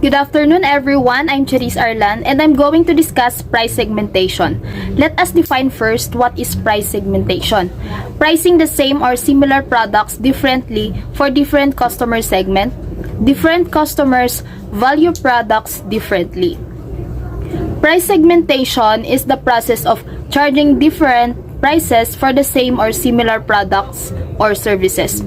Good afternoon everyone, I'm Cherise Arlan and I'm going to discuss price segmentation. Let us define first what is price segmentation. Pricing the same or similar products differently for different customer segment. Different customers value products differently. Price segmentation is the process of charging different prices for the same or similar products or services.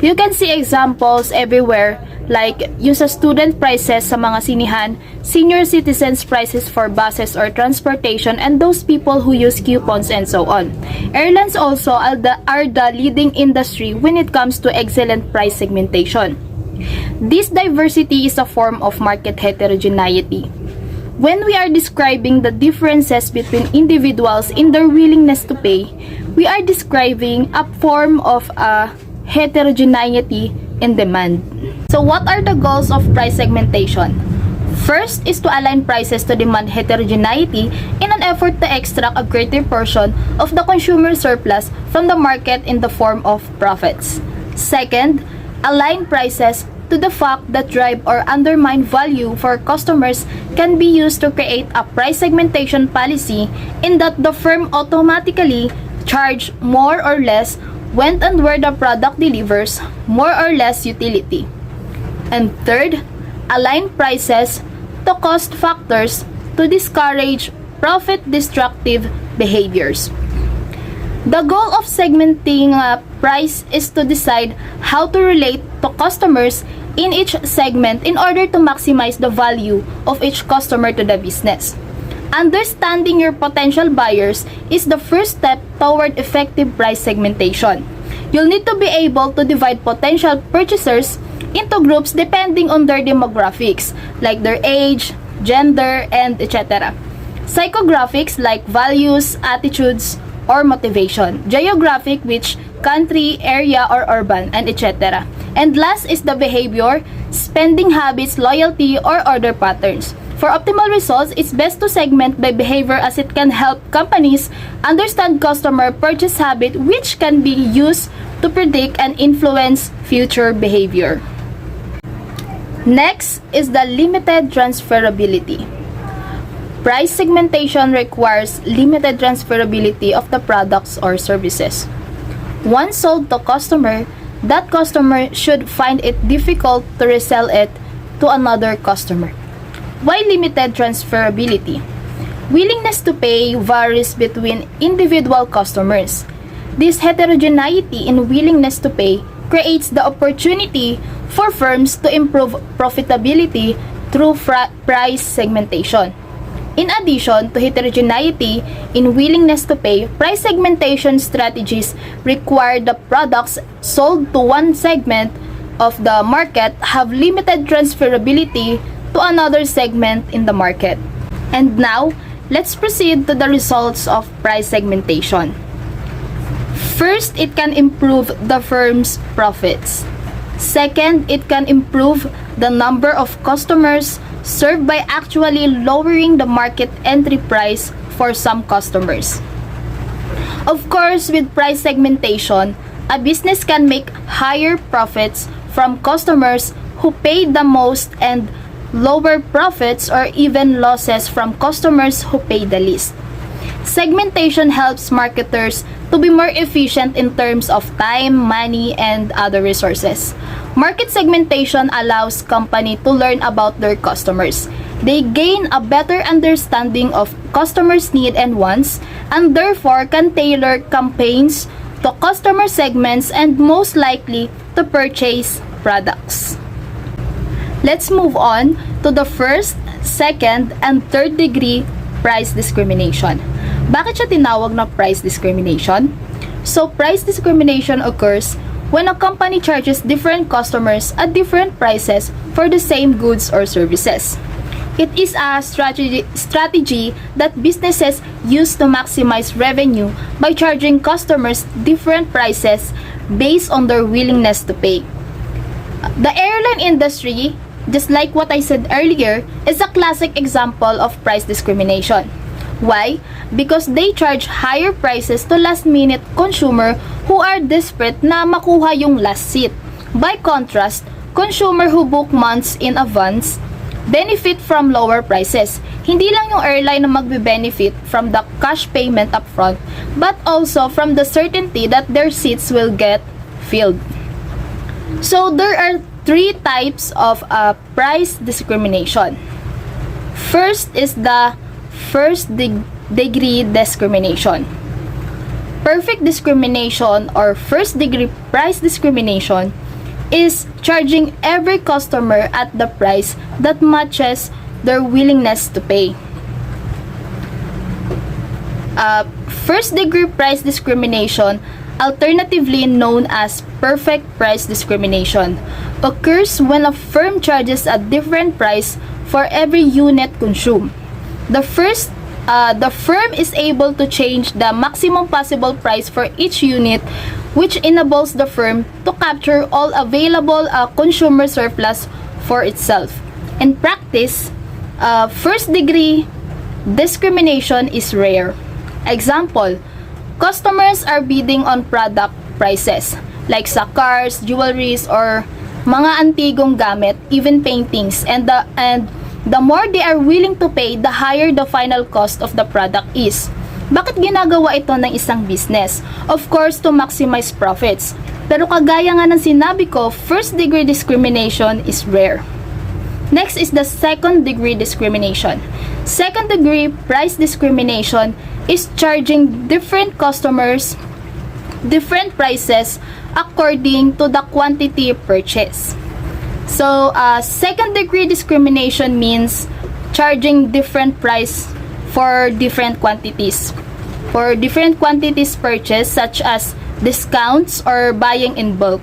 You can see examples everywhere like yung sa student prices sa mga sinihan, senior citizens prices for buses or transportation, and those people who use coupons and so on. Airlines also are the leading industry when it comes to excellent price segmentation. This diversity is a form of market heterogeneity. When we are describing the differences between individuals in their willingness to pay, we are describing a form of heterogeneity in demand. So what are the goals of price segmentation? First is to align prices to demand heterogeneity in an effort to extract a greater portion of the consumer surplus from the market in the form of profits. Second, align prices to the fact that drive or undermine value for customers can be used to create a price segmentation policy in that the firm automatically charge more or less when and where the product delivers more or less utility. And third, align prices to cost factors to discourage profit-destructive behaviors. The goal of segmenting price is to decide how to relate to customers in each segment in order to maximize the value of each customer to the business. Understanding your potential buyers is the first step toward effective price segmentation. You'll need to be able to divide potential purchasers into groups depending on their demographics, like their age, gender, and etc. Psychographics like values, attitudes, or motivation. Geographic, which country, area, or urban, and etc. And last is the behavior, spending habits, loyalty, or order patterns. For optimal results, it's best to segment by behavior as it can help companies understand customer purchase habit, which can be used to predict and influence future behavior. Next is the limited transferability. Price segmentation requires limited transferability of the products or services. Once sold to customer, that customer should find it difficult to resell it to another customer. Why limited transferability? Willingness to pay varies between individual customers. This heterogeneity in willingness to pay creates the opportunity for firms to improve profitability through price segmentation. In addition to heterogeneity in willingness to pay, price segmentation strategies require the products sold to one segment of the market have limited transferability to another segment in the market. And now, let's proceed to the results of price segmentation. First, it can improve the firm's profits. Second, it can improve the number of customers served by actually lowering the market entry price for some customers. Of course, with price segmentation, a business can make higher profits from customers who pay the most and lower profits or even losses from customers who pay the least. Segmentation helps marketers to be more efficient in terms of time, money, and other resources. Market segmentation allows companies to learn about their customers. They gain a better understanding of customers' needs and wants, and therefore can tailor campaigns to customer segments and most likely to purchase products. Let's move on to the first, second, and third degree price discrimination. Bakit siya tinawag na price discrimination? So, price discrimination occurs when a company charges different customers at different prices for the same goods or services. It is a strategy that businesses use to maximize revenue by charging customers different prices based on their willingness to pay. The airline industry, just like what I said earlier, is a classic example of price discrimination. Why? Because they charge higher prices to last-minute consumer who are desperate na makuha yung last seat. By contrast, consumer who book months in advance benefit from lower prices. Hindi lang yung airline na magbe-benefit from the cash payment upfront, but also from the certainty that their seats will get filled. So there are three types of price discrimination. First is the first degree discrimination. Perfect discrimination or first degree price discrimination is charging every customer at the price that matches their willingness to pay. First degree price discrimination, alternatively known as perfect price discrimination, occurs when a firm charges a different price for every unit consumed. The firm is able to change the maximum possible price for each unit, which enables the firm to capture all available consumer surplus for itself. In practice, first-degree discrimination is rare. Example, customers are bidding on product prices, like sa cars, jewelries, or mga antigong gamit, even paintings, and the more they are willing to pay, the higher the final cost of the product is. Bakit ginagawa ito ng isang business? Of course, to maximize profits. Pero kagaya nga ng sinabi ko, first degree discrimination is rare. Next is the second degree discrimination. Second degree price discrimination is charging different customers different prices according to the quantity purchased. So, second degree discrimination means charging different price for different quantities. For different quantities purchased such as discounts or buying in bulk.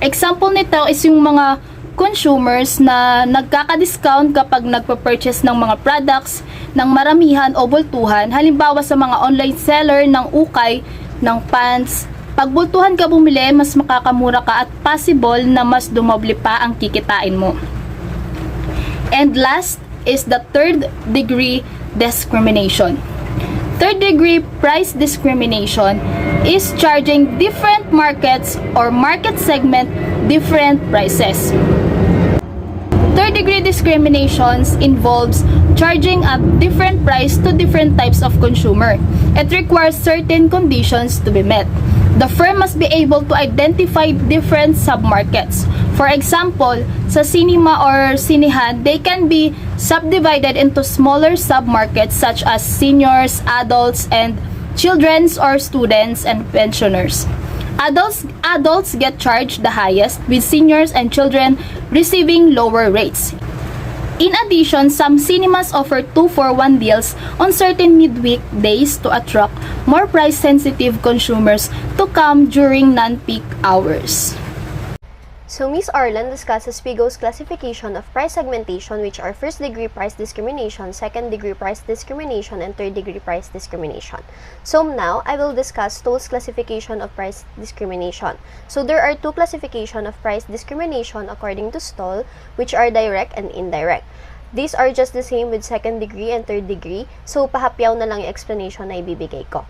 Example nito is yung mga consumers na nagkaka-discount kapag nagpa-purchase ng mga products ng maramihan o bultuhan. Halimbawa sa mga online seller ng ukay, ng pants. Pag bultuhan ka bumili, mas makakamura ka at possible na mas dumoble pa ang kikitain mo. And last is the third degree discrimination. Third degree price discrimination is charging different markets or market segment different prices. Third degree discriminations involves charging a different price to different types of consumer. It requires certain conditions to be met. The firm must be able to identify different submarkets. For example, sa cinema or sinihan, they can be subdivided into smaller submarkets such as seniors, adults, and children's or students and pensioners. Adults get charged the highest, with seniors and children receiving lower rates. In addition, some cinemas offer 2-for-1 deals on certain midweek days to attract more price-sensitive consumers to come during non-peak hours. So, Ms. Arlan discusses PIGO's classification of price segmentation, which are first-degree price discrimination, second-degree price discrimination, and third-degree price discrimination. So, now, I will discuss Stoll's classification of price discrimination. So, there are two classifications of price discrimination according to Stoll, which are direct and indirect. These are just the same with second-degree and third-degree, so pahapyaw na lang yung explanation na ibibigay ko.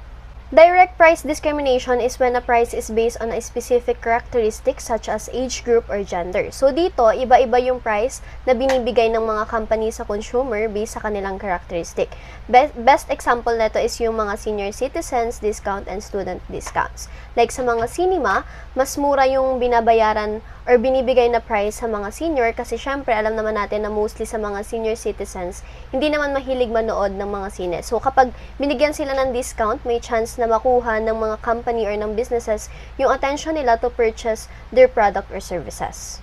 Direct price discrimination is when a price is based on a specific characteristic such as age group or gender. So dito, iba-iba yung price na binibigay ng mga company sa consumer based sa kanilang characteristic. Best example nito is yung mga senior citizens discount and student discounts. Like sa mga cinema, mas mura yung binabayaran or binibigay na price sa mga senior kasi syempre alam naman natin na mostly sa mga senior citizens, hindi naman mahilig manood ng mga sine. So kapag binigyan sila ng discount, may chance na makuha ng mga company or ng businesses yung attention nila to purchase their product or services.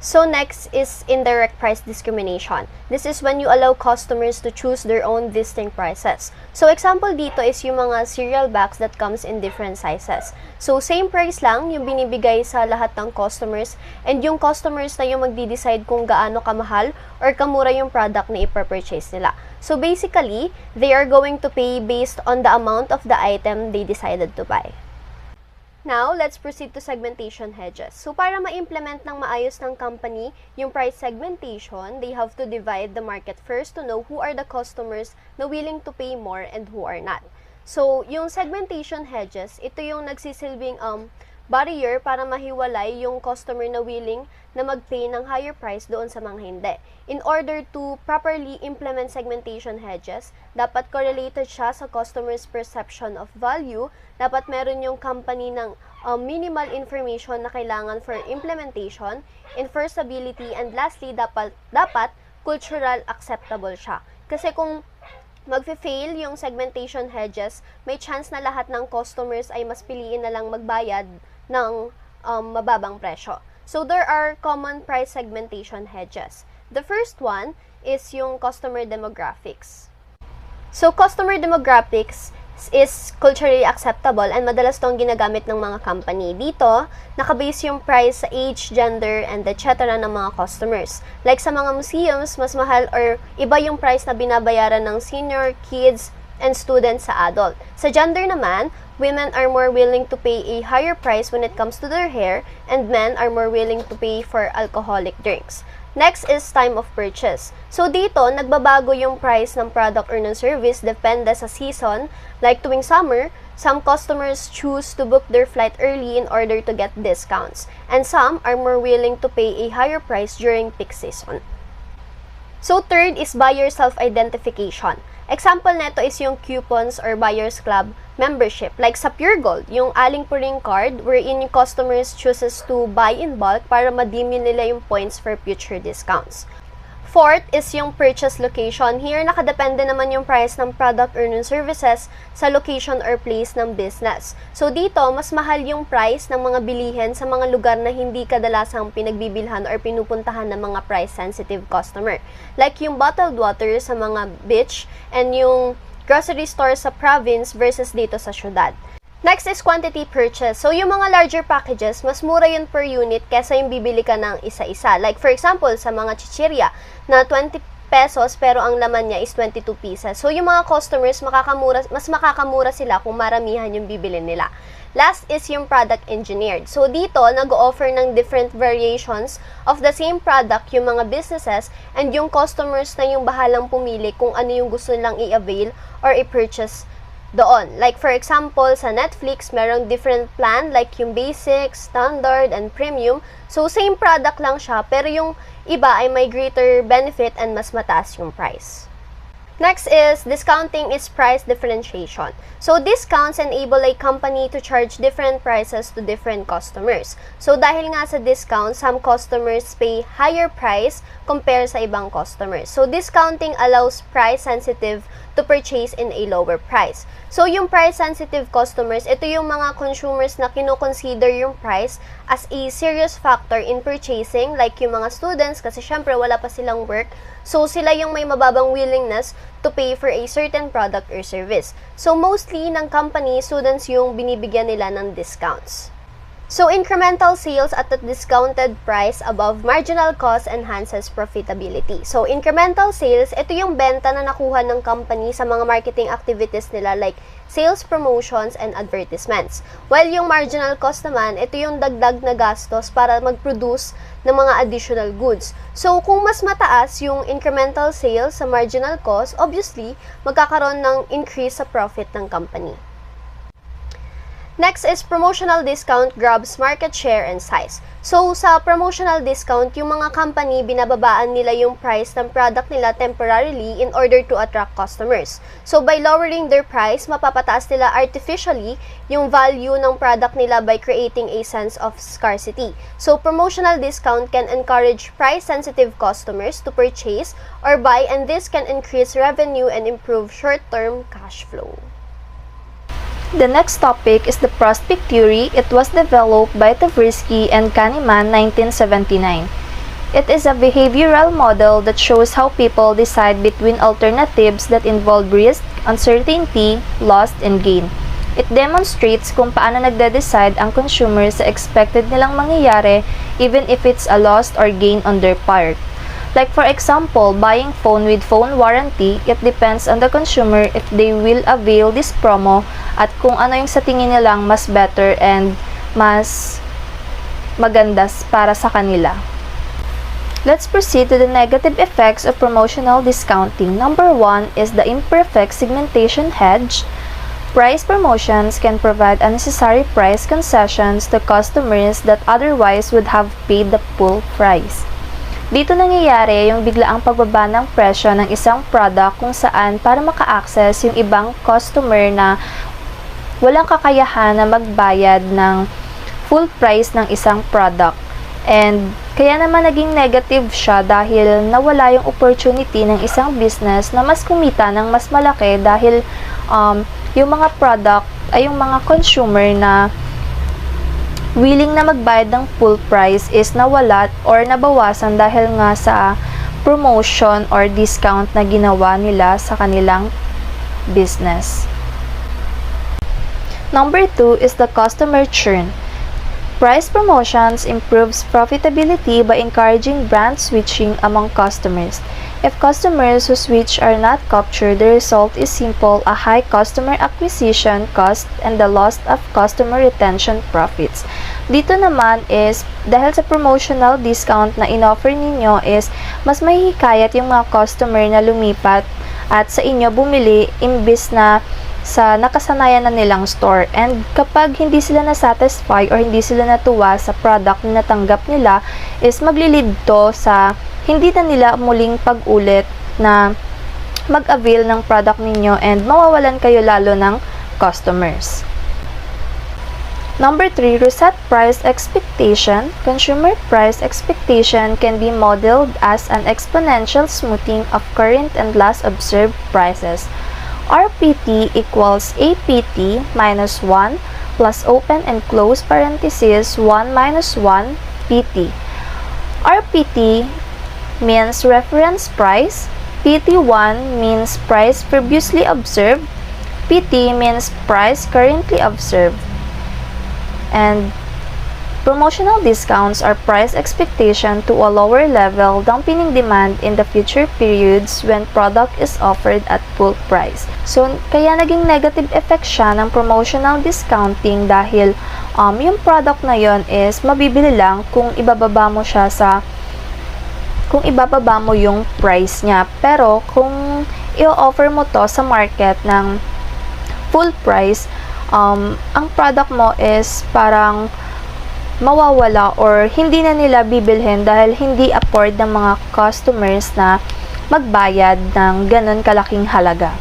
So next is indirect price discrimination. This is when you allow customers to choose their own distinct prices. So example dito is yung mga cereal bags that comes in different sizes. So same price lang yung binibigay sa lahat ng customers and yung customers na yung magdi-decide kung gaano kamahal or kamura yung product na ipurchase nila. So basically, they are going to pay based on the amount of the item they decided to buy. Now, let's proceed to segmentation hedges. So, para ma-implement ng maayos ng company yung price segmentation, they have to divide the market first to know who are the customers na willing to pay more and who are not. So, yung segmentation hedges, ito yung nagsisilbing barrier para mahiwalay yung customer na willing na mag-pay ng higher price doon sa mga hindi. In order to properly implement segmentation hedges, dapat correlated siya sa customer's perception of value. Dapat meron yung company ng minimal information na kailangan for implementation, enforceability, and lastly, dapat cultural acceptable siya. Kasi kung magfe-fail yung segmentation hedges, may chance na lahat ng customers ay mas piliin na lang magbayad ng mababang presyo. So, there are common price segmentation hedges. The first one is yung customer demographics. So, customer demographics is culturally acceptable and madalas tong ginagamit ng mga company. Dito, nakabase yung price sa age, gender, and etc. ng mga customers. Like sa mga museums, mas mahal or iba yung price na binabayaran ng senior, kids, and students sa adult. Sa gender naman, women are more willing to pay a higher price when it comes to their hair, and men are more willing to pay for alcoholic drinks. Next is time of purchase. So dito, nagbabago yung price ng product or ng service depende sa season. Like tuwing summer, some customers choose to book their flight early in order to get discounts. And some are more willing to pay a higher price during peak season. So third is buyer self-identification. Example neto is yung coupons or buyer's club membership. Like sa Pure Gold, yung aling puring card wherein yung customers chooses to buy in bulk para ma-deem nila yung points for future discounts. Fourth is yung purchase location. Here, nakadepende naman yung price ng product or ng services sa location or place ng business. So dito, mas mahal yung price ng mga bilihin sa mga lugar na hindi kadalasang pinagbibilhan or pinupuntahan ng mga price-sensitive customer. Like yung bottled water sa mga beach and yung grocery store sa province versus dito sa syudad. Next is quantity purchase. So, yung mga larger packages, mas mura yun per unit kesa yung bibili ka ng isa-isa. Like, for example, sa mga chichirya na 20 pesos pero ang laman niya is 22 pieces. So, yung mga customers, mas makakamura sila kung maramihan yung bibili nila. Last is yung product engineered. So, dito, nag-offer ng different variations of the same product yung mga businesses and yung customers na yung bahalang pumili kung ano yung gusto nilang i-avail or i-purchase doon. Like for example, sa Netflix, merong different plan like yung basic, standard, and premium. So, same product lang siya, pero yung iba ay may greater benefit and mas mataas yung price. Next is, discounting is price differentiation. So, discounts enable a company to charge different prices to different customers. So, dahil nga sa discount, some customers pay higher price compare sa ibang customers. So, discounting allows price-sensitive to purchase in a lower price. So, yung price-sensitive customers, ito yung mga consumers na kino-consider yung price as a serious factor in purchasing, like yung mga students, kasi syempre wala pa silang work. So, sila yung may mababang willingness to pay for a certain product or service. So, mostly ng company, students yung binibigyan nila ng discounts. So, incremental sales at a discounted price above marginal cost enhances profitability. So, incremental sales, ito yung benta na nakuha ng company sa mga marketing activities nila like sales promotions and advertisements. While yung marginal cost naman, ito yung dagdag na gastos para mag-produce ng mga additional goods. So, kung mas mataas yung incremental sales sa marginal cost, obviously, magkakaroon ng increase sa profit ng company. Next is promotional discount grabs market share and size. So, sa promotional discount, yung mga company, binababaan nila yung price ng product nila temporarily in order to attract customers. So, by lowering their price, mapapataas nila artificially yung value ng product nila by creating a sense of scarcity. So, promotional discount can encourage price-sensitive customers to purchase or buy, and this can increase revenue and improve short-term cash flow. The next topic is the prospect theory. It was developed by Tversky and Kahneman 1979. It is a behavioral model that shows how people decide between alternatives that involve risk, uncertainty, loss, and gain. It demonstrates kung paano nagde-decide ang consumer sa expected nilang mangyayari even if it's a loss or gain on their part. Like for example, buying phone with phone warranty, it depends on the consumer if they will avail this promo at kung ano yung sa tingin nilang mas better and mas maganda para sa kanila. Let's proceed to the negative effects of promotional discounting. Number 1 is the imperfect segmentation hedge. Price promotions can provide unnecessary price concessions to customers that otherwise would have paid the full price. Dito nangyayari yung biglaang pagbaba ng presyo ng isang product kung saan para maka-access yung ibang customer na walang kakayahan na magbayad ng full price ng isang product. And kaya naman naging negative siya dahil nawala yung opportunity ng isang business na mas kumita ng mas malaki dahil yung mga product ay yung mga consumer na willing na magbayad ng full price is nawala or nabawasan dahil nga sa promotion or discount na ginawa nila sa kanilang business. Number 2 is the customer churn. Price promotions improves profitability by encouraging brand switching among customers. If customers who switch are not captured, the result is simple: a high customer acquisition cost and the loss of customer retention profits. Dito naman is, dahil sa promotional discount na inoffer ninyo is, mas mahihikayat yung mga customer na lumipat at sa inyo bumili imbis na sa nakasanayan na nilang store. And kapag hindi sila na-satisfy or hindi sila natuwa sa product na natanggap nila, is maglilid to sa hindi na nila muling pag-ulit na mag-avail ng product ninyo and mawawalan kayo lalo ng customers. Number 3, reset price expectation. Consumer price expectation can be modeled as an exponential smoothing of current and last observed prices. RPT equals APT minus 1 plus open and close parenthesis 1 minus 1 PT. RPT means reference price, PT1 means price previously observed, PT means price currently observed. And promotional discounts are price expectation to a lower level, dampening demand in the future periods when product is offered at full price. So, kaya naging negative effect siya ng promotional discounting dahil yung product na yon is mabibili lang kung ibababa mo siya kung ibababa mo yung price niya. Pero kung i-offer mo to sa market ng full price, ang product mo is parang mawawala or hindi na nila bibilhin dahil hindi afford ng mga customers na magbayad ng ganun kalaking halaga.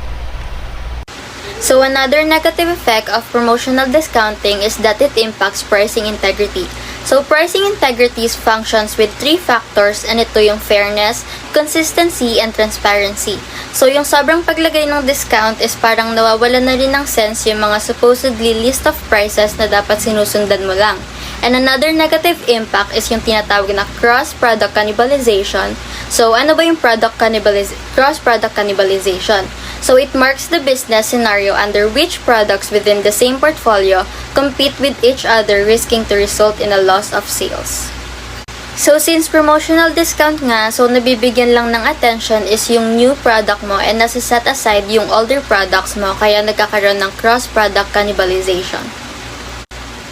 So another negative effect of promotional discounting is that it impacts pricing integrity. So pricing integrity functions with 3 factors, and ito yung fairness, consistency, and transparency. So yung sobrang paglagay ng discount is parang nawawala na rin ng sense yung mga supposedly list of prices na dapat sinusundan mo lang. And another negative impact is yung tinatawag na cross-product cannibalization. So, ano ba yung cross-product cannibalization? So, it marks the business scenario under which products within the same portfolio compete with each other, risking to result in a loss of sales. So, since promotional discount nga, so nabibigyan lang ng attention is yung new product mo and nasa-set aside yung older products mo, kaya nagkakaroon ng cross-product cannibalization.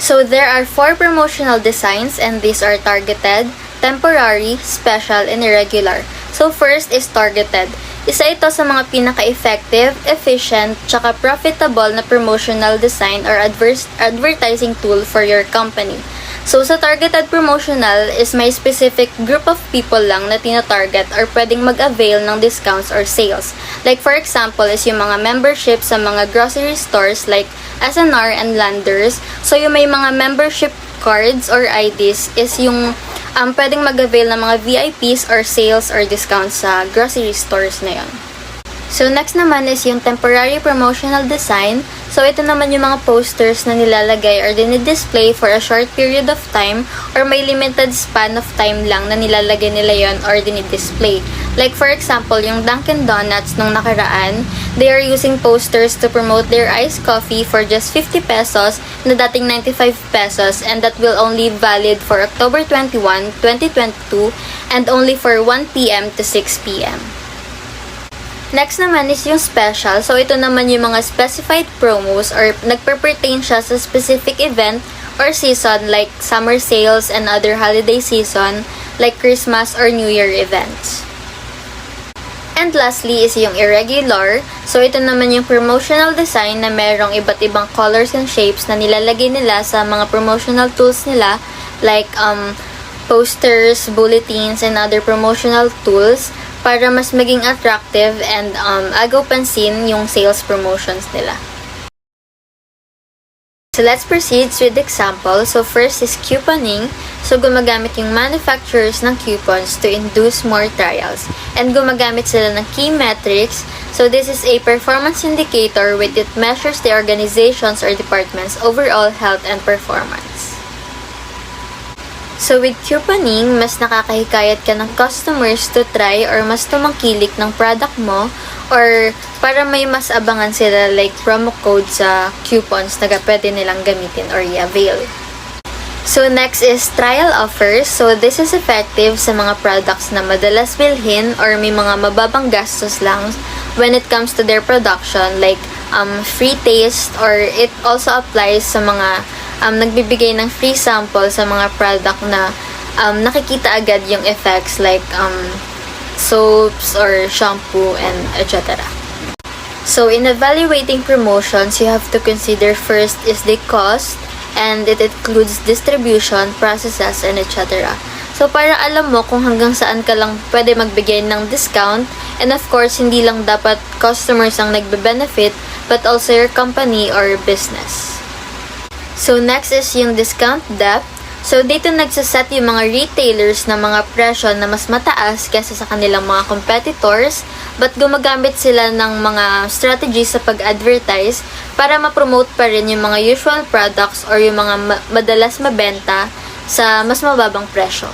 So, there are 4 promotional designs, and these are targeted, temporary, special, and irregular. So, first is targeted. Isa ito sa mga pinaka-effective, efficient, tsaka profitable na promotional design or advertising tool for your company. So, sa targeted promotional is may specific group of people lang na tina-target or pwedeng mag-avail ng discounts or sales. Like, for example, is yung mga membership sa mga grocery stores like SNR and Landers. So, yung may mga membership cards or IDs is yung pwedeng mag-avail ng mga VIPs or sales or discounts sa grocery stores na yun. So, next naman is yung temporary promotional design. So, ito naman yung mga posters na nilalagay or dinidisplay for a short period of time or may limited span of time lang na nilalagay nila yon or dinidisplay. Like, for example, yung Dunkin' Donuts nung nakaraan, they are using posters to promote their iced coffee for just 50 pesos na dating 95 pesos, and that will only valid for October 21, 2022 and only for 1 p.m. to 6 p.m. Next naman is yung special. So, ito naman yung mga specified promos or nagpe-pertain siya sa specific event or season like summer sales and other holiday season like Christmas or New Year events. And lastly is yung irregular. So, ito naman yung promotional design na merong iba't ibang colors and shapes na nilalagay nila sa mga promotional tools nila like posters, bulletins, and other promotional tools para mas maging attractive and agaw pansin yung sales promotions nila. So, let's proceed with example. So, first is couponing. So, gumagamit yung manufacturers ng coupons to induce more trials. And gumagamit sila ng key metrics. So, this is a performance indicator which it measures the organization's or department's overall health and performance. So, with couponing, mas nakakahikayat ka ng customers to try or mas tumangkilik ng product mo or para may mas abangan sila like promo code sa coupons na pwede nilang gamitin or i-avail. So, next is trial offers. So, this is effective sa mga products na madalas bilhin or may mga mababang gastos lang when it comes to their production like free taste, or it also applies sa mga nagbibigay ng free sample sa mga product na nakikita agad yung effects like soaps or shampoo and etc. So, in evaluating promotions, you have to consider first is the cost, and it includes distribution, processes, and etc. So, para alam mo kung hanggang saan ka lang pwede magbigay ng discount, and of course, hindi lang dapat customers ang nagbe-benefit, but also your company or business. So, next is yung discount depth. So, dito nagsaset yung mga retailers na mga presyo na mas mataas kaysa sa kanilang mga competitors, but gumagamit sila ng mga strategies sa pag-advertise para ma-promote pa rin yung mga usual products or yung mga madalas mabenta sa mas mababang presyo.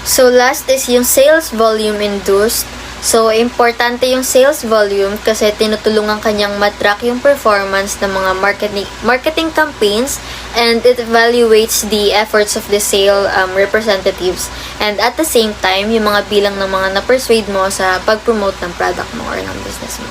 So, last is yung sales volume induced. So, importante yung sales volume kasi tinutulungan kanyang matrack yung performance ng mga marketing campaigns, and it evaluates the efforts of the sale representatives, and at the same time, yung mga bilang ng mga na-persuade mo sa pag-promote ng product mo or ng business mo.